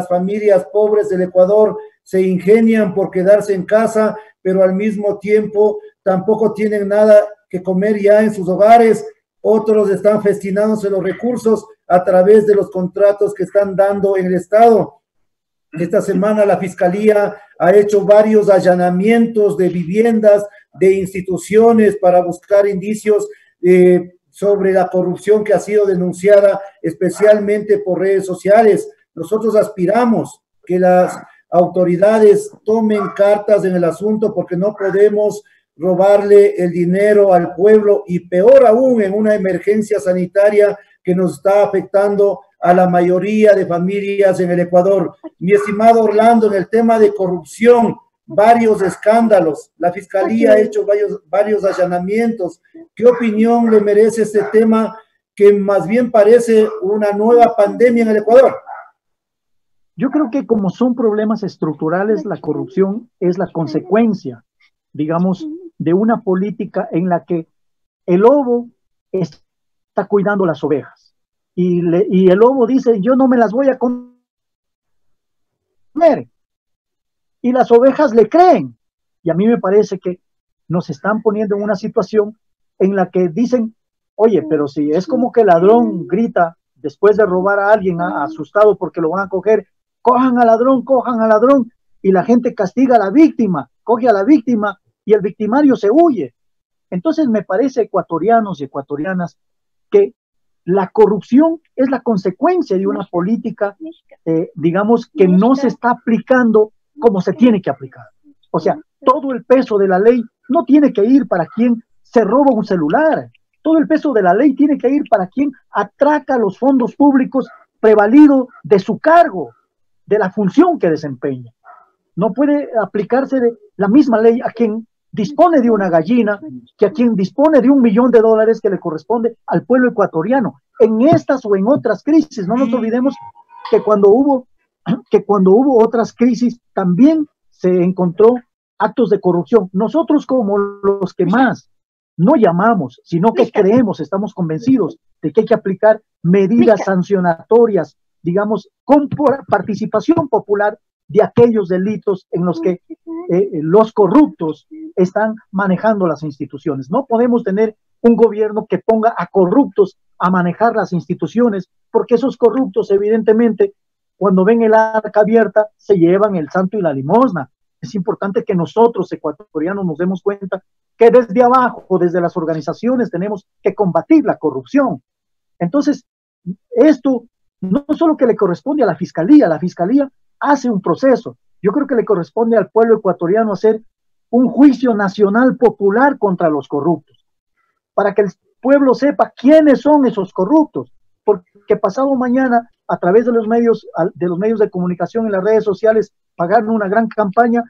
Speaker 2: familias pobres del Ecuador se ingenian por quedarse en casa, pero al mismo tiempo tampoco tienen nada que comer ya en sus hogares, otros están festinándose los recursos a través de los contratos que están dando en el Estado. Esta semana la Fiscalía ha hecho varios allanamientos de viviendas, de instituciones para buscar indicios sobre la corrupción que ha sido denunciada especialmente por redes sociales. Nosotros aspiramos que las autoridades tomen cartas en el asunto porque no podemos robarle el dinero al pueblo y peor aún en una emergencia sanitaria que nos está afectando a la mayoría de familias en el Ecuador. Mi estimado Orlando, en el tema de corrupción, varios escándalos, la Fiscalía ha hecho varios allanamientos. ¿Qué opinión le merece este tema que más bien parece una nueva pandemia en el Ecuador?
Speaker 3: Yo creo que como son problemas estructurales, la corrupción es la consecuencia, digamos, de una política en la que el lobo está cuidando las ovejas y el lobo dice, yo no me las voy a comer, y las ovejas le creen, y a mí me parece que nos están poniendo en una situación en la que dicen, oye, pero si es como que el ladrón grita después de robar a alguien asustado porque lo van a coger, cojan al ladrón, y la gente castiga a la víctima, coge a la víctima y el victimario se huye. Entonces me parece, ecuatorianos y ecuatorianas, que la corrupción es la consecuencia de una política, digamos, que no se está aplicando como se tiene que aplicar. O sea, todo el peso de la ley no tiene que ir para quien se roba un celular. Todo el peso de la ley tiene que ir para quien atraca los fondos públicos prevalido de su cargo, de la función que desempeña. No puede aplicarse de la misma ley a quien dispone de una gallina que a quien dispone de $1 millón que le corresponde al pueblo ecuatoriano. En estas o en otras crisis, no nos olvidemos que cuando hubo otras crisis también se encontró actos de corrupción. Nosotros, como los que más no llamamos, sino que creemos, estamos convencidos de que hay que aplicar medidas sancionatorias, digamos, con participación popular de aquellos delitos en los que los corruptos están manejando las instituciones. No podemos tener un gobierno que ponga a corruptos a manejar las instituciones, porque esos corruptos, evidentemente, cuando ven el arca abierta, se llevan el santo y la limosna. Es importante que nosotros, ecuatorianos, nos demos cuenta que desde abajo, desde las organizaciones, tenemos que combatir la corrupción. Entonces, esto no solo que le corresponde a la fiscalía hace un proceso. Yo creo que le corresponde al pueblo ecuatoriano hacer un juicio nacional popular contra los corruptos, para que el pueblo sepa quiénes son esos corruptos, porque pasado mañana, a través de los medios de comunicación en las redes sociales, pagaron una gran campaña,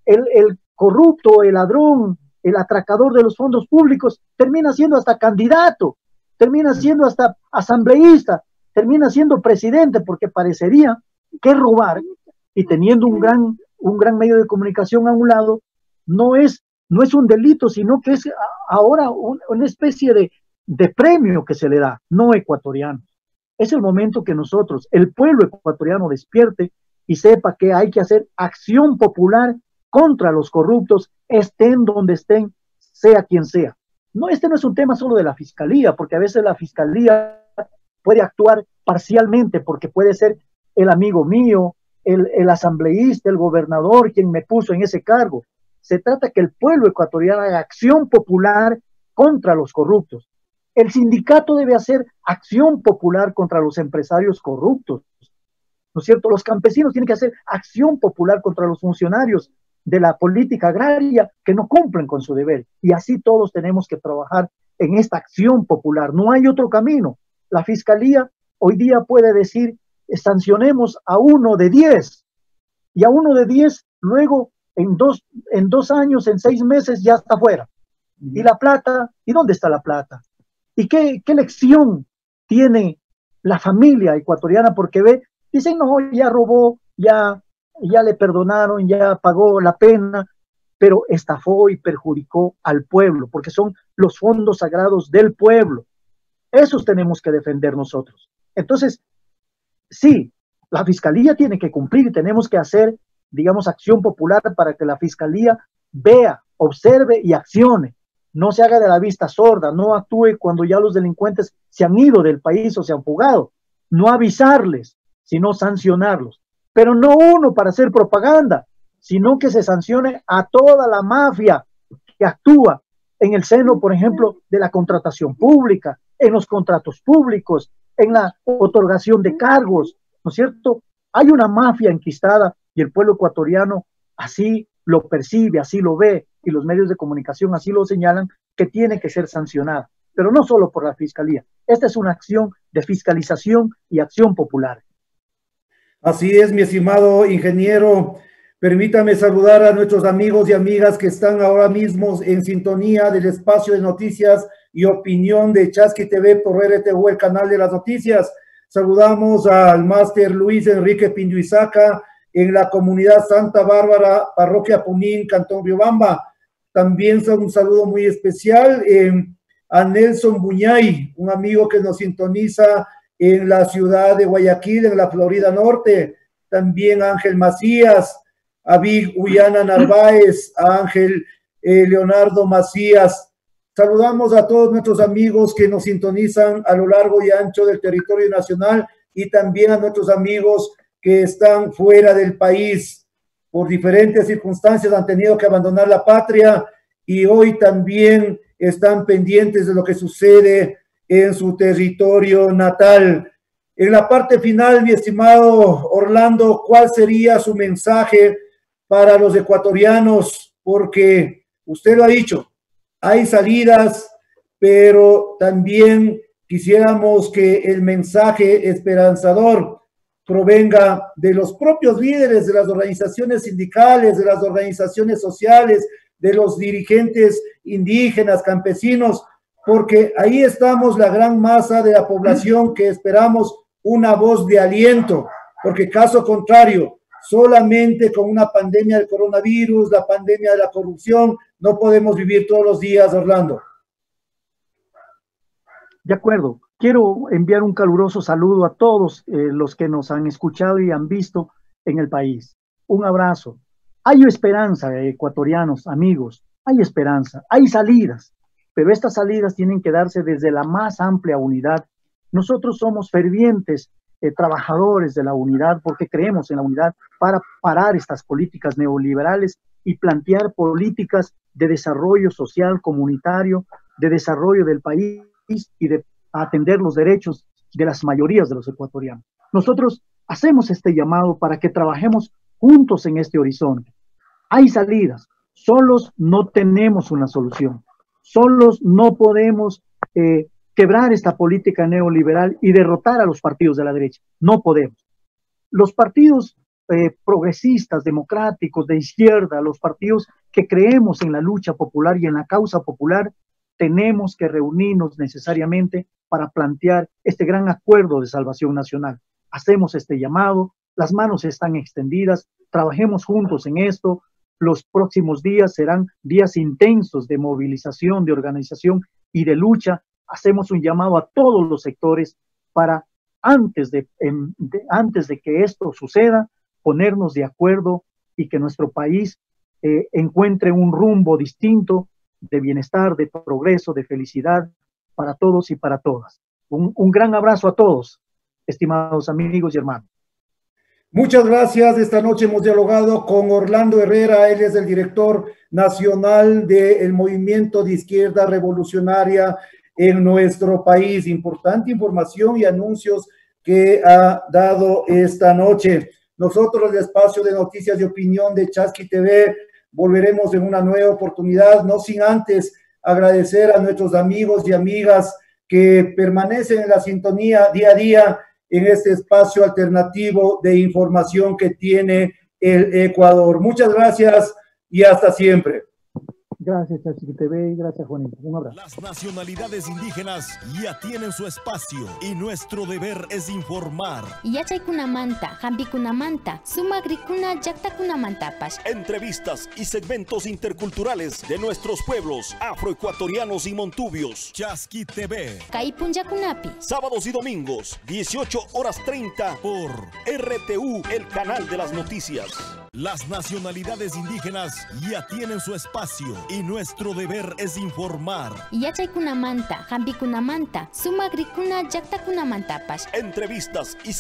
Speaker 3: el corrupto, el ladrón, el atracador de los fondos públicos, termina siendo hasta candidato, termina siendo hasta asambleísta, termina siendo presidente, porque parecería que robar, y teniendo un gran medio de comunicación a un lado, no es un delito, sino que es ahora una especie de premio que se le da, no ecuatoriano. Es el momento que nosotros, el pueblo ecuatoriano, despierte y sepa que hay que hacer acción popular contra los corruptos, estén donde estén, sea quien sea. No, este no es un tema solo de la fiscalía, porque a veces la fiscalía puede actuar parcialmente, porque puede ser el amigo mío, el asambleísta, el gobernador, quien me puso en ese cargo. Se trata que el pueblo ecuatoriano haga acción popular contra los corruptos. El sindicato debe hacer acción popular contra los empresarios corruptos, ¿no es cierto? Los campesinos tienen que hacer acción popular contra los funcionarios de la política agraria que no cumplen con su deber. Y así todos tenemos que trabajar en esta acción popular. No hay otro camino. La fiscalía hoy día puede decir, sancionemos a 1 de 10, y a 1 de 10 luego en dos años, en 6 meses ya está fuera. ¿Y la plata? ¿Y dónde está la plata? ¿Y qué lección tiene la familia ecuatoriana? Porque dicen, no, ya robó, ya le perdonaron, ya pagó la pena, pero estafó y perjudicó al pueblo, porque son los fondos sagrados del pueblo. Esos tenemos que defender nosotros. Entonces, sí, la fiscalía tiene que cumplir y tenemos que hacer, digamos, acción popular para que la fiscalía vea, observe y accione. No se haga de la vista sorda, no actúe cuando ya los delincuentes se han ido del país o se han fugado. No avisarles, sino sancionarlos. Pero no uno para hacer propaganda, sino que se sancione a toda la mafia que actúa en el seno, por ejemplo, de la contratación pública, en los contratos públicos, en la otorgación de cargos, ¿no es cierto? Hay una mafia enquistada y el pueblo ecuatoriano así lo percibe, así lo ve, y los medios de comunicación así lo señalan, que tiene que ser sancionada, pero no solo por la fiscalía. Esta es una acción de fiscalización y acción popular.
Speaker 2: Así es, mi estimado ingeniero. Permítame saludar a nuestros amigos y amigas que están ahora mismo en sintonía del espacio de noticias y opinión de Chasqui TV por RTU, el canal de las noticias. Saludamos al máster Luis Enrique Pinduizaca en la comunidad Santa Bárbara, parroquia Punín, Cantón Riobamba. También un saludo muy especial a Nelson Buñay, un amigo que nos sintoniza en la ciudad de Guayaquil, en la Florida Norte. También a Ángel Macías, a Vic Uyana Narváez, a Ángel Leonardo Macías. Saludamos a todos nuestros amigos que nos sintonizan a lo largo y ancho del territorio nacional y también a nuestros amigos que están fuera del país. Por diferentes circunstancias han tenido que abandonar la patria y hoy también están pendientes de lo que sucede en su territorio natal. En la parte final, mi estimado Orlando, ¿cuál sería su mensaje para los ecuatorianos? Porque Usted lo ha dicho, hay salidas, pero también quisiéramos que el mensaje esperanzador provenga de los propios líderes de las organizaciones sindicales, de las organizaciones sociales, de los dirigentes indígenas, campesinos, porque ahí estamos la gran masa de la población que esperamos una voz de aliento, porque caso contrario, solamente con una pandemia del coronavirus, la pandemia de la corrupción, no podemos vivir todos los días, Orlando.
Speaker 3: De acuerdo. Quiero enviar un caluroso saludo a todos los que nos han escuchado y han visto en el país. Un abrazo. Hay esperanza, ecuatorianos, amigos, hay esperanza, hay salidas, pero estas salidas tienen que darse desde la más amplia unidad. Nosotros somos fervientes trabajadores de la unidad porque creemos en la unidad para parar estas políticas neoliberales y plantear políticas de desarrollo social, comunitario, de desarrollo del país y de atender los derechos de las mayorías de los ecuatorianos. Nosotros hacemos este llamado para que trabajemos juntos en este horizonte. Hay salidas, solos no tenemos una solución, solos no podemos quebrar esta política neoliberal y derrotar a los partidos de la derecha, no podemos. Los partidos progresistas, democráticos, de izquierda, los partidos que creemos en la lucha popular y en la causa popular, tenemos que reunirnos necesariamente para plantear este gran acuerdo de salvación nacional. Hacemos este llamado, las manos están extendidas, trabajemos juntos en esto. Los próximos días serán días intensos de movilización, de organización y de lucha. Hacemos un llamado a todos los sectores para, antes de que esto suceda, ponernos de acuerdo y que nuestro país encuentre un rumbo distinto de bienestar, de progreso, de felicidad para todos y para todas. Un gran abrazo a todos, estimados amigos y hermanos.
Speaker 2: Muchas gracias. Esta noche hemos dialogado con Orlando Herrera. Él es el director nacional del Movimiento de Izquierda Revolucionaria en nuestro país. Importante información y anuncios que ha dado esta noche. Nosotros, el espacio de noticias y opinión de Chasqui TV, volveremos en una nueva oportunidad, no sin antes agradecer a nuestros amigos y amigas que permanecen en la sintonía día a día en este espacio alternativo de información que tiene el Ecuador. Muchas gracias y hasta siempre.
Speaker 3: Gracias, Chasqui TV, y gracias, Juanito. Un abrazo.
Speaker 8: Las nacionalidades indígenas ya tienen su espacio y nuestro deber es informar.
Speaker 9: Yachaykunamanta, Hampikunamanta, Sumagrikuna Llaqtakunamantapas.
Speaker 8: Entrevistas y segmentos interculturales de nuestros pueblos afroecuatorianos y montubios. Chasqui TV.
Speaker 9: Kaipunyakunapi.
Speaker 8: Sábados y domingos, 18:30 por RTU, el canal de las noticias. Las nacionalidades indígenas ya tienen su espacio y nuestro deber es informar.
Speaker 9: Yachaykunamanta, Hampikunamanta, Sumagrikuna Llaqtakunamantapas.
Speaker 8: Entrevistas y